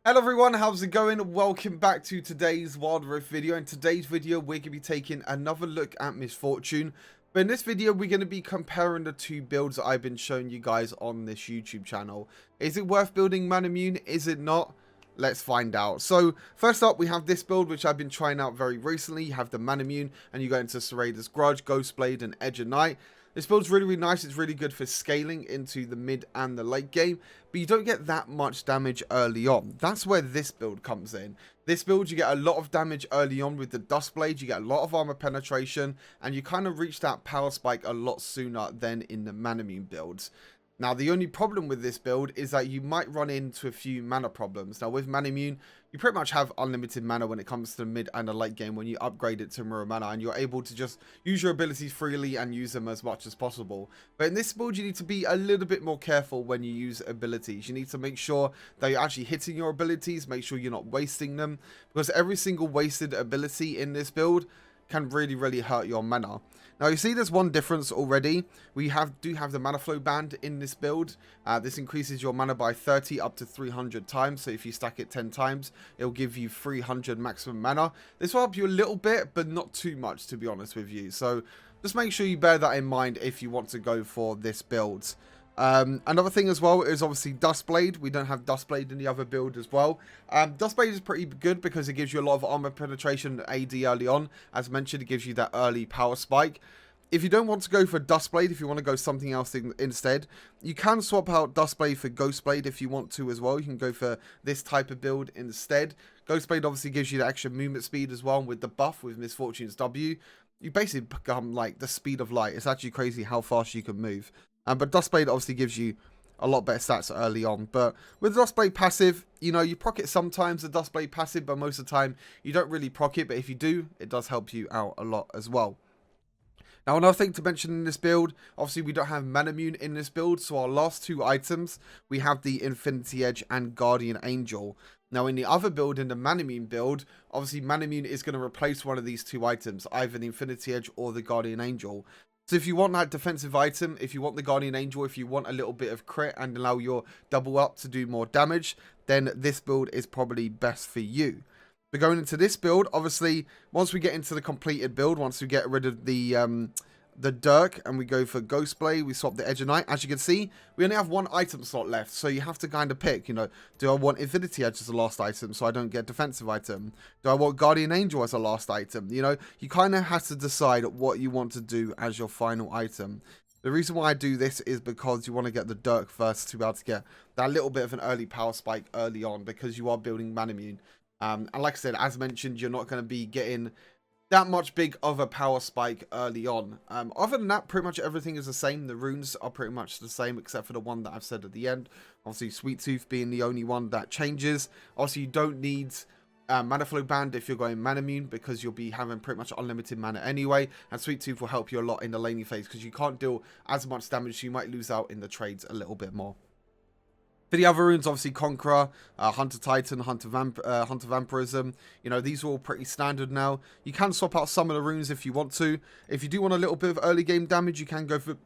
Hello everyone, how's it going? Welcome back to today's Wild Rift video. In today's video, we're going to be taking another look at Miss Fortune. But in this video, we're going to be comparing the two builds that I've been showing you guys on this YouTube channel. Is it worth building Manamune? Is it not? Let's find out. So, first up, we have this build, which I've been trying out very recently. You have the Manamune, and you go into Serrader's Grudge, Ghostblade, and Edge of Night. This build's really nice. It's really good for scaling into the mid and the late game, but you don't get that much damage early on. That's where this build comes in. This build, you get a lot of damage early on with the Duskblade, you get a lot of armor penetration, and you kind of reach that power spike a lot sooner than in the Manamune builds. Now, the only problem with this build is that you might run into a few mana problems. Now, with Manamune, you pretty much have unlimited mana when it comes to the mid and the late game when you upgrade it to Mirror Mana, and you're able to just use your abilities freely and use them as much as possible. But in this build, you need to be a little bit more careful when you use abilities. You need to make sure that you're actually hitting your abilities, make sure you're not wasting them, because every single wasted ability in this build can really hurt your mana. Now, you see there's one difference already. We do have the mana flow band in this build. This increases your mana by 30 up to 300 times. So if you stack it 10 times, it'll give you 300 maximum mana. This will help you a little bit, but not too much, to be honest with you. So just make sure you bear that in mind if you want to go for this build. Another thing as well is obviously Duskblade. We don't have Duskblade in the other build as well. Duskblade is pretty good because it gives you a lot of armor penetration AD early on. As mentioned, it gives you that early power spike. If you don't want to go for Duskblade, if you want to go something else instead, you can swap out Duskblade for Ghostblade if you want to as well. You can go for this type of build instead. Ghostblade obviously gives you the extra movement speed as well, and with the buff with Miss Fortune's W, you basically become like the speed of light. It's actually crazy how fast you can move. But Duskblade obviously gives you a lot better stats early on. But with Duskblade passive, you know, you proc it sometimes, the Duskblade passive, but most of the time you don't really proc it. But if you do, it does help you out a lot as well. Now, another thing to mention in this build, obviously we don't have Manamune in this build, so our last two items, we have the Infinity Edge and Guardian Angel. Now, in the other build, in the Manamune build, obviously Manamune is going to replace one of these two items, either the Infinity Edge or the Guardian Angel. So if you want that defensive item, if you want the Guardian Angel, if you want a little bit of crit and allow your double up to do more damage, then this build is probably best for you. But going into this build, obviously, once we get into the completed build, once we get rid of the Dirk and we go for Ghostblade, we swap the Edge of Night. As you can see, we only have one item slot left, so you have to kind of pick, you know, do I want Infinity Edge as the last item so I don't get defensive item? Do I want Guardian Angel as the last item? You know, you kind of have to decide what you want to do as your final item. The reason why I do this is because you want to get the Dirk first to be able to get that little bit of an early power spike early on because you are building Manamune. And like I said, as mentioned, you're not going to be getting that much big of a power spike early on. Other than that, pretty much everything is the same. The runes are pretty much the same, except for the one that I've said at the end. Obviously, Sweet Tooth being the only one that changes. Obviously, you don't need Mana Flow Band if you're going Manamune, because you'll be having pretty much unlimited mana anyway. And Sweet Tooth will help you a lot in the laning phase, because you can't deal as much damage, so you might lose out in the trades a little bit more. For the other runes, obviously Conqueror, Hunter Titan, Hunter Vampirism, you know, these are all pretty standard now. You can swap out some of the runes if you want to. If you do want a little bit of early game damage, you can go for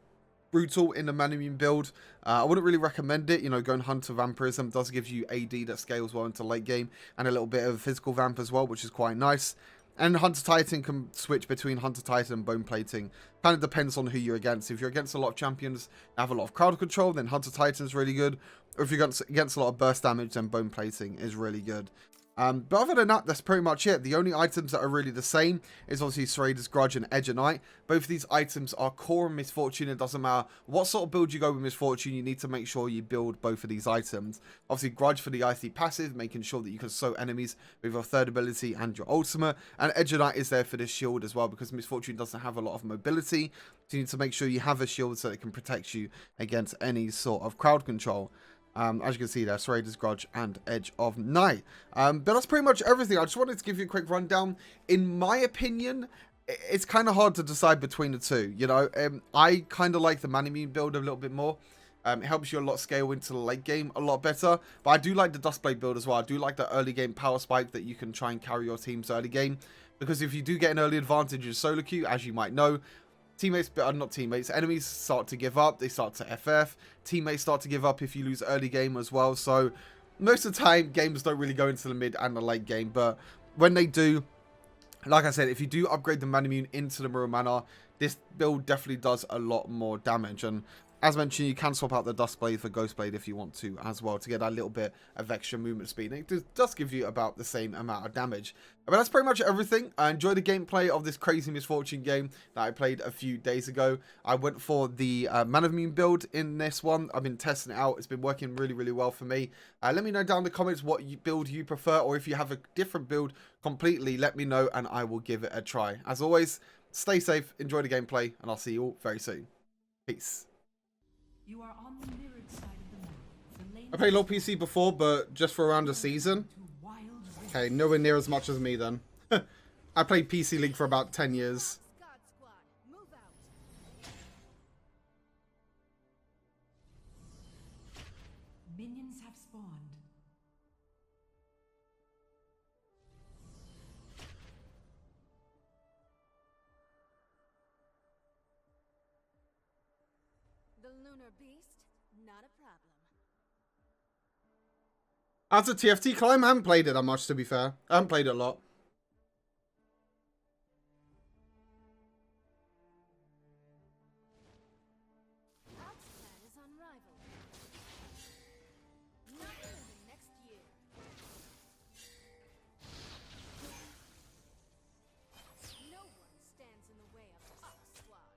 Brutal in the Manamune build. I wouldn't really recommend it. You know, going Hunter Vampirism does give you AD that scales well into late game, and a little bit of physical vamp as well, which is quite nice. And Hunter Titan can switch between Hunter Titan and Bone Plating. Kind of depends on who you're against. If you're against a lot of champions that have a lot of crowd control, then Hunter Titan is really good. Or if you're against a lot of burst damage, then Bone Plating is really good. But other than that, that's pretty much it. The only items that are really the same is obviously Serrader's Grudge and Edge of Night. Both of these items are core in Miss Fortune. It doesn't matter what sort of build you go with Miss Fortune, you need to make sure you build both of these items. Obviously, Grudge for the IC passive, making sure that you can soak enemies with your third ability and your ultimate. And Edge of Night is there for the shield as well, because Miss Fortune doesn't have a lot of mobility. So you need to make sure you have a shield so it can protect you against any sort of crowd control. As you can see there, Serrader's Grudge and Edge of Night. But that's pretty much everything. I just wanted to give you a quick rundown. In my opinion, it's kind of hard to decide between the two. You know, I kind of like the Manamune build a little bit more. It helps you a lot scale into the late game a lot better. But I do like the Duskblade build as well. I do like the early game power spike that you can try and carry your team's early game. Because if you do get an early advantage in solo queue, as you might know, enemies start to give up. They start to FF. Teammates start to give up if you lose early game as well. So most of the time, games don't really go into the mid and the late game, but when they do, like I said, if you do upgrade the Manamune into the Mirror Mana, this build definitely does a lot more damage. And as mentioned, you can swap out the Dust Blade for Ghost Blade if you want to as well, to get that little bit of extra movement speed. And it does give you about the same amount of damage. But that's pretty much everything. I enjoyed the gameplay of this crazy Misfortune game that I played a few days ago. I went for the Manamune build in this one. I've been testing it out. It's been working really, really well for me. Let me know down in the comments what build you prefer, or if you have a different build completely, let me know and I will give it a try. As always, stay safe, enjoy the gameplay, and I'll see you all very soon. Peace. You are on the mirrored side of the map. The lane I played low PC before, but just for around a season. Okay, nowhere near as much as me then. I played PC League for about 10 years. Minions have spawned. The lunar beast, not a problem. As a TFT climb, I haven't played it that much, to be fair. I haven't played it a lot. Ops plan is unrivaled. Nothing in the next year. No one stands in the way of Ops Squad.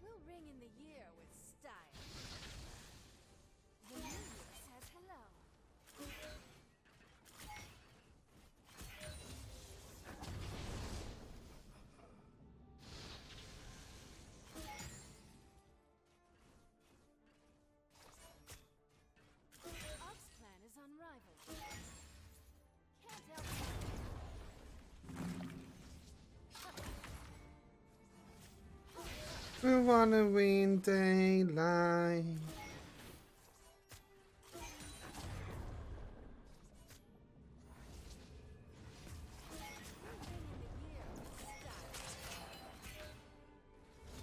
We'll ring in the year with style. The new year says hello. Ops plan is unrivaled. Can't help We wanna win daylight.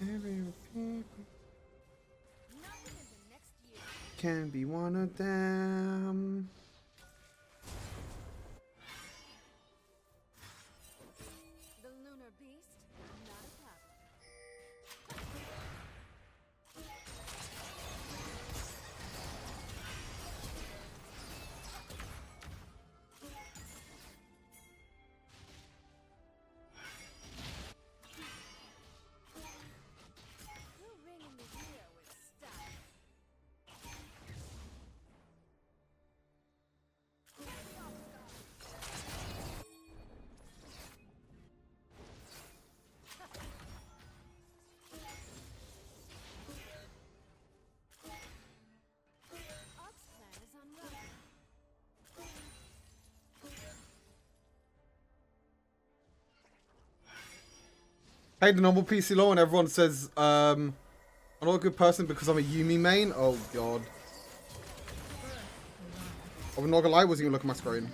Every people nothing in the next year. can be one of them. The lunar beast, not a problem. We'll ring in the year with style. Ops plan is unrivaled. Hey, the normal PC law, and everyone says, I'm not a good person because I'm a Yumi main. Oh, God. I'm not gonna lie, wasn't even looking at my screen.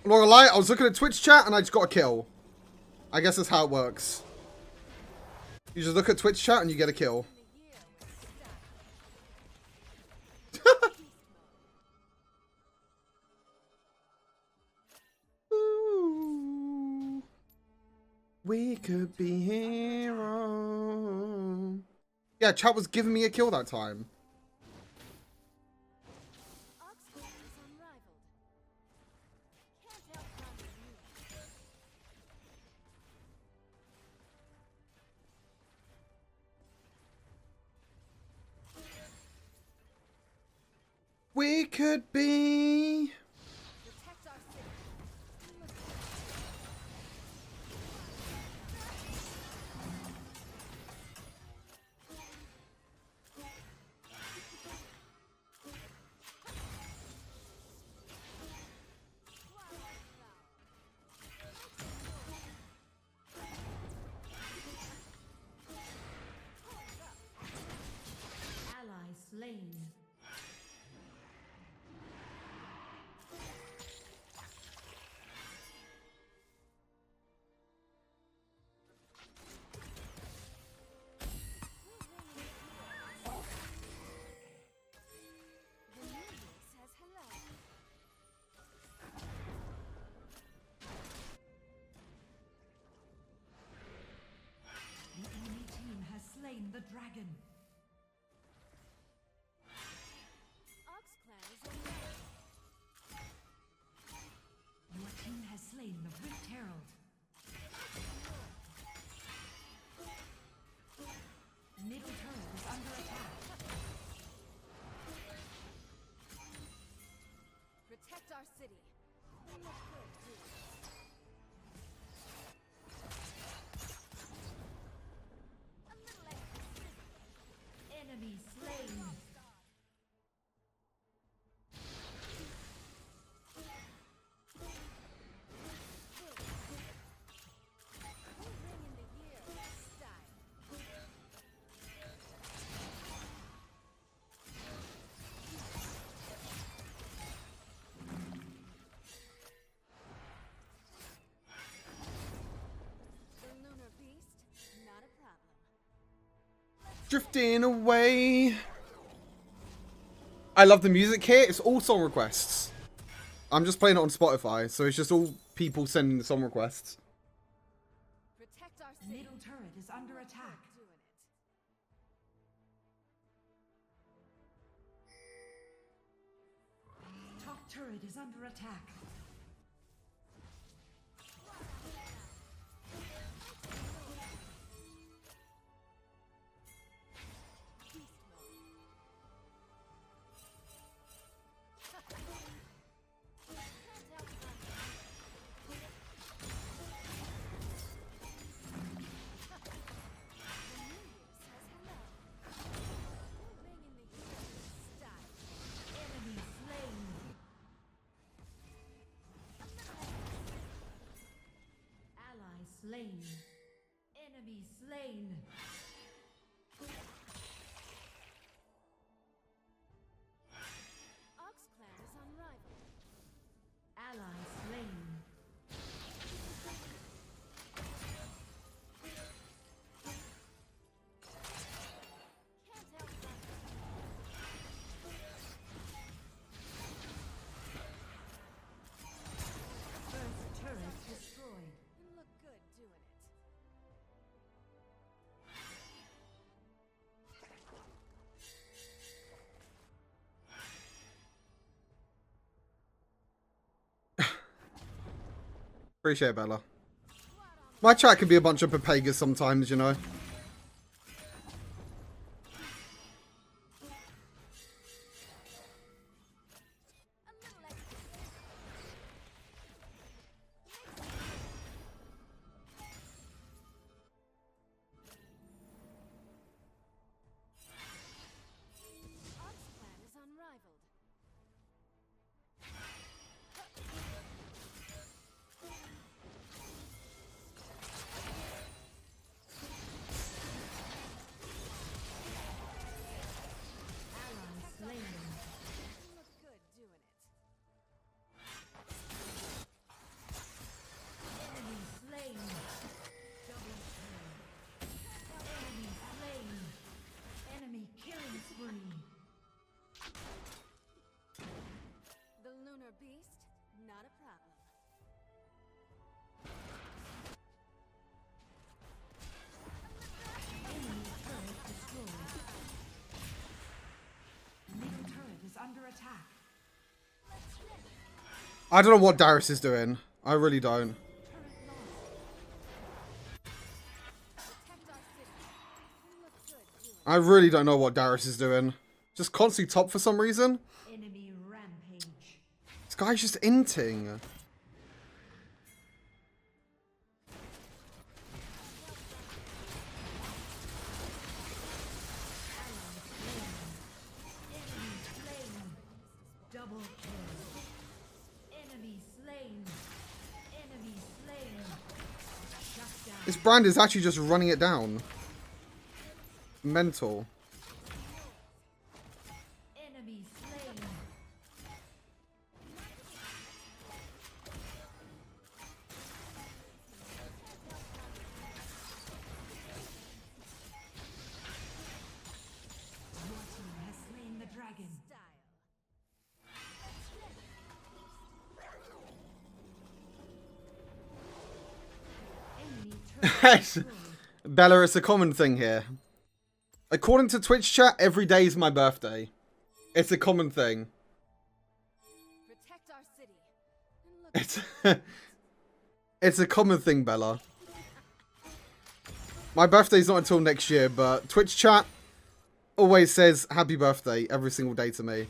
I'm not gonna lie, I was looking at Twitch chat and I just got a kill. I guess that's how it works. You just look at Twitch chat and you get a kill. Ooh, we could be heroes. Yeah, chat was giving me a kill that time. Ops plan is unrivaled. Can't help finding you. We could be. Protect our city. Ally slain. dragon. Ox Clan is alive. Your team has slain the Rift Herald. Middle turret is under attack. Protect our city. We look good, too. A little extra sizzle. Enemy slain. We'll ring in the year with style. The lunar beast, not a problem. Drifting away. I love the music here. It's all song requests. I'm just playing it on Spotify, so it's just all people sending the song requests. Protect our city. Middle turret is under attack. Doing it. Top turret is under attack. Beast mode. Can't outrun me. The New Year says hello. We'll ring in the year with style. Enemy slain. Ally slain. Enemy slain. Ox Clan is unrivaled. Ally slain. Can't outrun me. First turret destroyed. You look good doing it. Appreciate it, Bella. My chat can be a bunch of papagas sometimes, you know. A little extra sizzle. Ox Clan is unrivaled. Ally slain. You look good doing it. Enemy slain. Double kill. Enemy slain. Enemy killing spree. The lunar beast, not a problem. Enemy turret destroyed. Middle turret is under attack. Let's rip. I don't know what Darius is doing. I really don't. Turret lost. Protect our city. You look good doing it. I really don't know what Darius is doing. Just constantly top for some reason. Enemy rampage. This guy's just inting. Enemy slain. Double kill. Enemy slain. Enemy slain. Shut down. This brand is actually just running it down. Mental. Enemy slain. Your team has slain the dragon. Style. Enemy turret destroyed. Bella, it's a common thing here. According to Twitch chat, every day is my birthday. It's a common thing. Protect our city. And look, It's a common thing, Bella. My birthday's not until next year, but Twitch chat always says happy birthday every single day to me.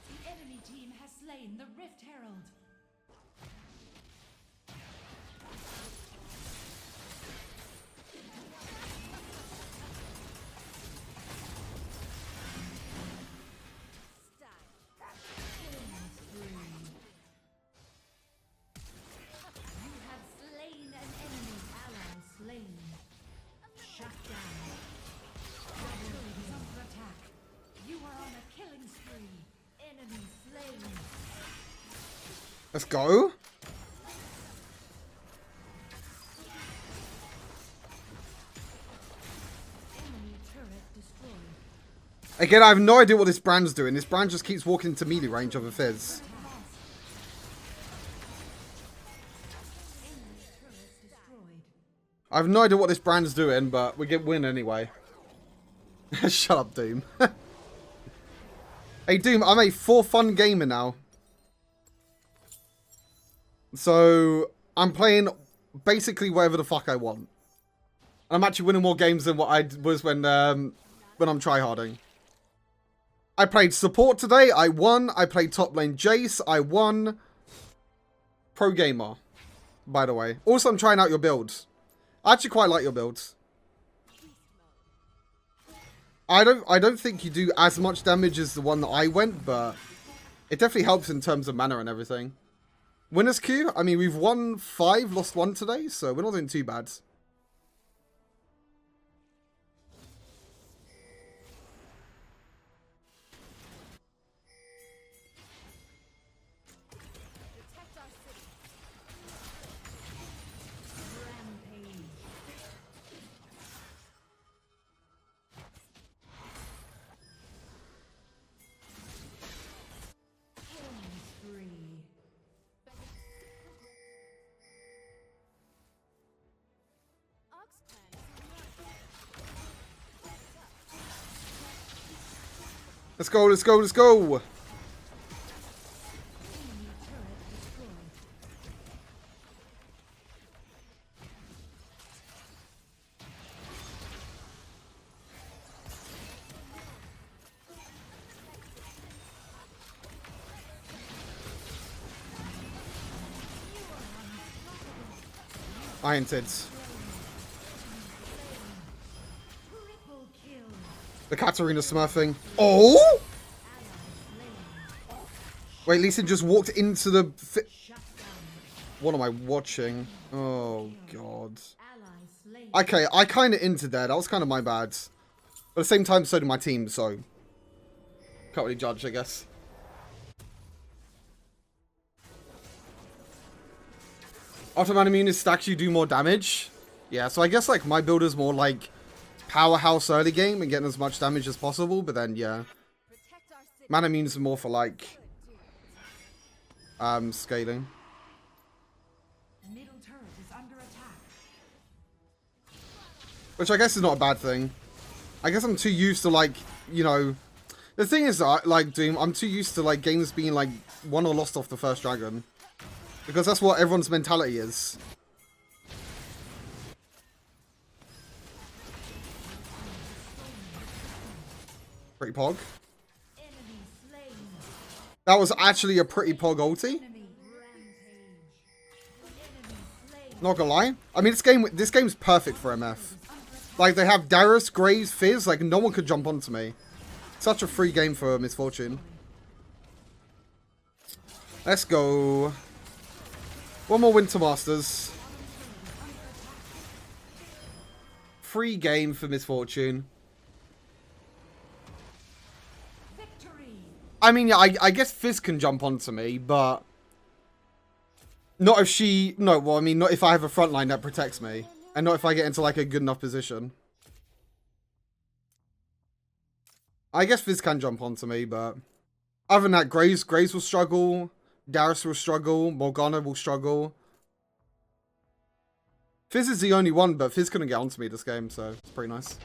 The enemy team has slain the Rift Herald. You have slain an enemy ally slain. Shut down. Double is under attack. You are on a killing spree. Enemy slain. Let's go. Enemy turret destroyed. Again, I have no idea what this brand's doing. This brand just keeps walking into melee range of a Fizz. Enemy turret destroyed. I have no idea what this brand's doing, but we get win anyway. Shut up, Doom. Hey, Doom, I'm a for fun gamer now. So, I'm playing basically whatever the fuck I want. I'm actually winning more games than what I was when I'm tryharding. I played support today, I won. I played top lane Jace, I won. Pro gamer, by the way. Also, I'm trying out your builds. I actually quite like your builds. I don't think you do as much damage as the one that I went, but it definitely helps in terms of mana and everything. Winners queue, I mean, we've won 5, lost 1 today, so we're not doing too bad. protect our city. Rampage. Killing spree. Ox clan is Let's go, let's go, let's go! Enemy turret destroyed. Iron Tids. Triple kill. The Katarina smurfing. Oh! Wait, Lisa just walked into the... Shut down. What am I watching? Oh, God. Ally slain. Okay, I kind of into that. That was kind of my bad. But at the same time, so did my team, so... Can't really judge, I guess. After Manamune stacks, you do more damage. Yeah, so I guess, like, my build is more, like, powerhouse early game and getting as much damage as possible. But then, yeah. protect our city. Manamune's more for, like, scaling. Middle turret is under attack. Which I guess is not a bad thing. I guess I'm too used to, like, you know... The thing is, like, Doom, I'm too used to, like, games being, like, won or lost off the first dragon. Because that's what everyone's mentality is. Pretty pog. Enemy slain. That was actually a pretty pog ulti. Enemy rampage. Enemy slain. Not gonna lie. I mean, this game's perfect for MF. Like, they have Darius, Graves, Fizz. Like, no one could jump onto me. Such a free game for Misfortune. Let's go. One more Winter Masters. Free game for Misfortune. Victory. I mean, yeah, I guess Fizz can jump onto me, but... Not if she... No, well, I mean, not if I have a front line that protects me. And not if I get into, like, a good enough position. I guess Fizz can jump onto me, but... Other than that, Graves will struggle. Darius will struggle. Morgana will struggle. Fizz is the only one, but Fizz couldn't get onto me this game, so it's pretty nice.